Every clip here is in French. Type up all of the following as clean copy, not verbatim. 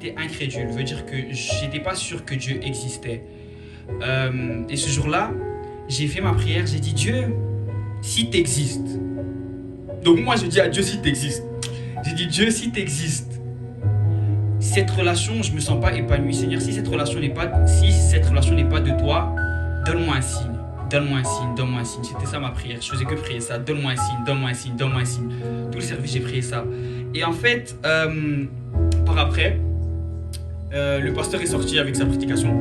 j'étais incrédule, veut dire que j'étais pas sûr que Dieu existait. Et ce jour-là, j'ai fait ma prière, j'ai dit Dieu, si tu existes. Donc moi je dis à Dieu si tu existes. J'ai dit Dieu si tu existes. Cette relation, je me sens pas épanoui. Seigneur, si cette relation n'est pas de toi, donne-moi un signe. Donne-moi un signe, donne-moi un signe. C'était ça ma prière. Je faisais que prier ça. Donne-moi un signe, donne-moi un signe, donne-moi un signe. Tout le service, j'ai prié ça. Et en fait, par après, le pasteur est sorti avec sa prédication.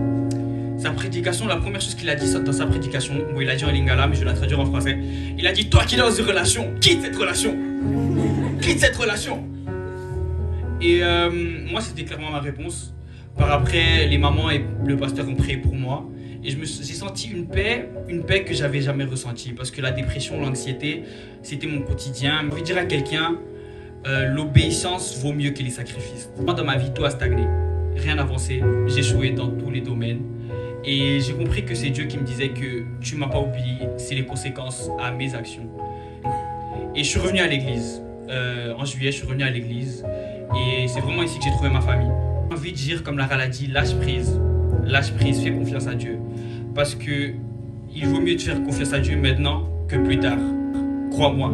Sa prédication, la première chose qu'il a dit dans sa prédication, bon, il a dit en lingala, mais je vais la traduire en français. Il a dit, toi qui es dans une relation, quitte cette relation. Quitte cette relation. Et moi, c'était clairement ma réponse. Par après, les mamans et le pasteur ont prié pour moi. Et j'ai senti une paix que j'avais jamais ressentie. Parce que la dépression, l'anxiété, c'était mon quotidien. Je veux dire à quelqu'un, l'obéissance vaut mieux que les sacrifices. Moi, dans ma vie, tout a stagné. Rien n'avançait. J'ai échoué dans tous les domaines. Et j'ai compris que c'est Dieu qui me disait que tu m'as pas oublié, c'est les conséquences à mes actions. Et je suis revenu à l'église. En juillet, je suis revenu à l'église. Et c'est vraiment ici que j'ai trouvé ma famille. J'ai envie de dire, comme Lara l'a dit, lâche prise, fais confiance à Dieu. Parce que il vaut mieux te faire confiance à Dieu maintenant que plus tard. Crois-moi.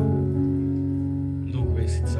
Donc ouais, c'est ça.